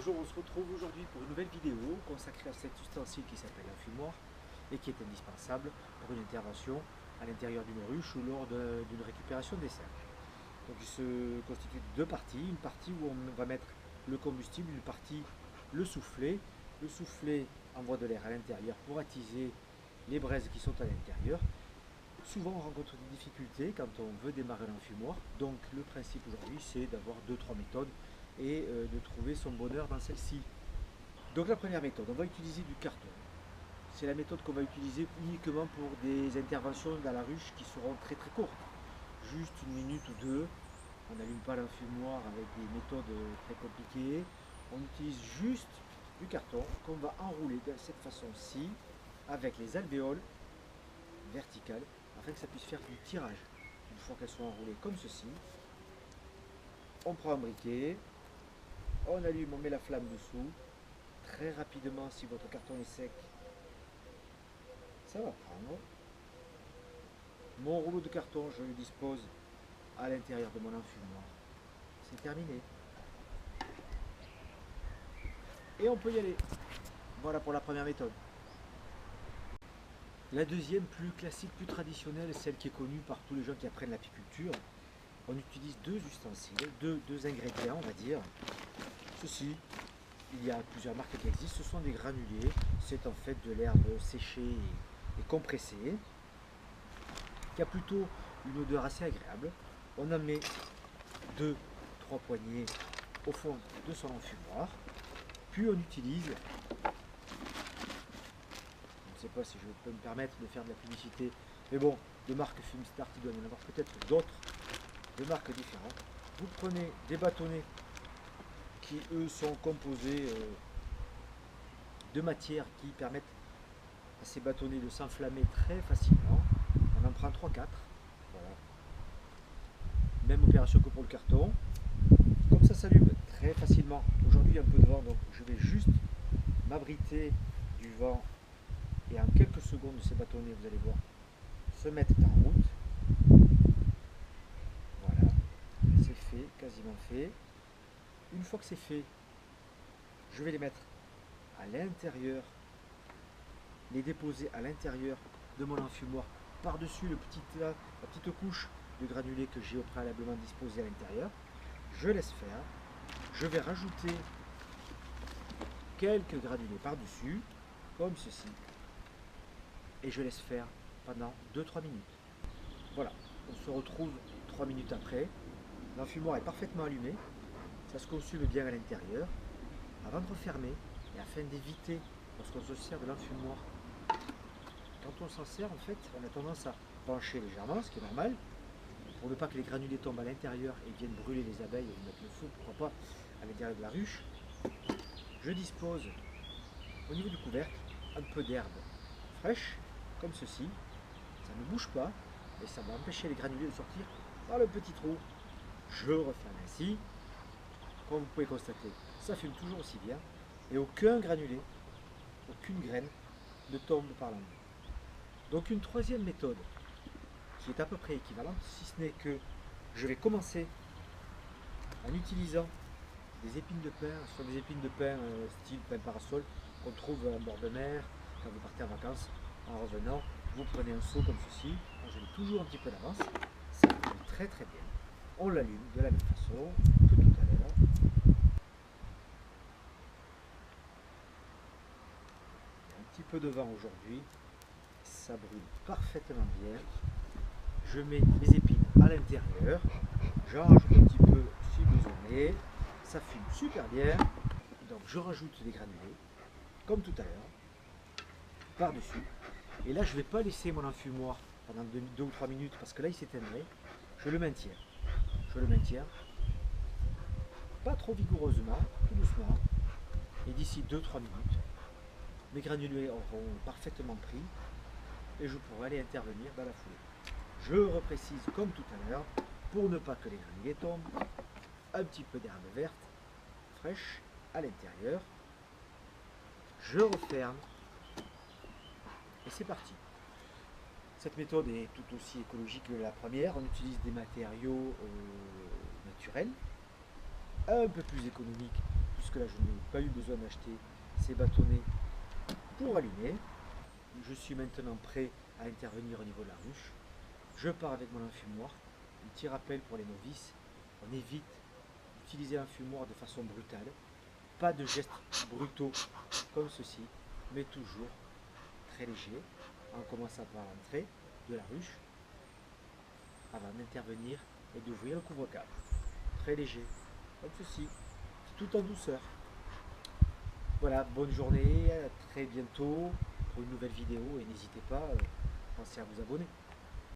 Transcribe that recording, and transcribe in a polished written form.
Bonjour, on se retrouve aujourd'hui pour une nouvelle vidéo consacrée à cet ustensile qui s'appelle un fumoir et qui est indispensable pour une intervention à l'intérieur d'une ruche ou lors d'une récupération des serres. Donc il se constitue de deux parties, une partie où on va mettre le combustible, une partie le soufflet. Le soufflet envoie de l'air à l'intérieur pour attiser les braises qui sont à l'intérieur. Souvent on rencontre des difficultés quand on veut démarrer l'enfumoir, donc le principe aujourd'hui c'est d'avoir deux trois méthodes et de trouver son bonheur dans celle-ci. Donc la première méthode, on va utiliser du carton. C'est la méthode qu'on va utiliser uniquement pour des interventions dans la ruche qui seront très très courtes. Juste une minute ou deux. On n'allume pas l'enfumoir avec des méthodes très compliquées. On utilise juste du carton qu'on va enrouler de cette façon-ci avec les alvéoles verticales afin que ça puisse faire du tirage. Une fois qu'elles sont enroulées comme ceci, on prend un briquet, on allume, on met la flamme dessous. Très rapidement, si votre carton est sec, ça va prendre. Mon rouleau de carton, je le dispose à l'intérieur de mon enfumoir. C'est terminé. Et on peut y aller. Voilà pour la première méthode. La deuxième, plus classique, plus traditionnelle, celle qui est connue par tous les gens qui apprennent l'apiculture. On utilise deux ustensiles, deux ingrédients, on va dire. Ceci, il y a plusieurs marques qui existent, ce sont des granulés. C'est en fait de l'herbe séchée et compressée, qui a plutôt une odeur assez agréable. On en met 2-3 poignées au fond de son enfumoir. Puis on utilise, je ne sais pas si je peux me permettre de faire de la publicité, mais bon, de marque Fumstart, il doit y en avoir peut-être d'autres, de marques différentes. Vous prenez des bâtonnets qui eux sont composés de matières qui permettent à ces bâtonnets de s'enflammer très facilement. On en prend 3-4. Voilà. Même opération que pour le carton. Comme ça s'allume très facilement. Aujourd'hui un peu de vent, donc je vais juste m'abriter du vent et en quelques secondes ces bâtonnets, vous allez voir, se mettent en route. Voilà, c'est fait, quasiment fait. Une fois que c'est fait, je vais les mettre à l'intérieur, les déposer à l'intérieur de mon enfumoir par-dessus la petite couche de granulés que j'ai au préalablement disposé à l'intérieur. Je laisse faire. Je vais rajouter quelques granulés par-dessus, comme ceci. Et je laisse faire pendant 2-3 minutes. Voilà, on se retrouve 3 minutes après. L'enfumoir est parfaitement allumé. Ça se consume bien à l'intérieur. Avant de refermer, et afin d'éviter, lorsqu'on se sert de l'enfumoir, quand on s'en sert, en fait, on a tendance à pencher légèrement, ce qui est normal, pour ne pas que les granulés tombent à l'intérieur et viennent brûler les abeilles et mettre le feu, pourquoi pas, à l'intérieur de la ruche. Je dispose, au niveau du couvercle, un peu d'herbe fraîche, comme ceci. Ça ne bouge pas, et ça va empêcher les granulés de sortir par le petit trou. Je referme ainsi. Comme vous pouvez constater, ça fume toujours aussi bien, et aucun granulé, aucune graine ne tombe par là. Donc une troisième méthode, qui est à peu près équivalente, si ce n'est que je vais commencer en utilisant des épines de pin, ce sont des épines de pin style pin parasol qu'on trouve en bord de mer, quand vous partez en vacances. En revenant, vous prenez un seau comme ceci, je mets toujours un petit peu d'avance, ça fume très très bien. On l'allume de la même façon que tout à l'heure. Il y a un petit peu de vent aujourd'hui, ça brûle parfaitement bien. Je mets mes épines à l'intérieur, j'en rajoute un petit peu si besoin est, ça fume super bien, donc je rajoute des granulés, comme tout à l'heure, par-dessus, et là je ne vais pas laisser mon enfumoir pendant 2 ou 3 minutes parce que là il s'éteindrait, je le maintiens, pas trop vigoureusement, tout doucement, et d'ici 2-3 minutes, mes granulés auront parfaitement pris et je pourrai aller intervenir dans la foulée. Je reprécise comme tout à l'heure, pour ne pas que les granulés tombent, un petit peu d'herbe verte, fraîche, à l'intérieur. Je referme et c'est parti. Cette méthode est tout aussi écologique que la première. On utilise des matériaux naturels, un peu plus économiques, puisque là je n'ai pas eu besoin d'acheter ces bâtonnets pour allumer. Je suis maintenant prêt à intervenir au niveau de la ruche. Je pars avec mon enfumoir. Un petit rappel pour les novices, on évite d'utiliser l'enfumoir de façon brutale. Pas de gestes brutaux comme ceci, mais toujours très léger, en commençant par l'entrée de la ruche, avant d'intervenir et d'ouvrir le couvre-cadre. Très léger, comme ceci, tout en douceur. Voilà, bonne journée, à très bientôt pour une nouvelle vidéo et n'hésitez pas, pensez à vous abonner.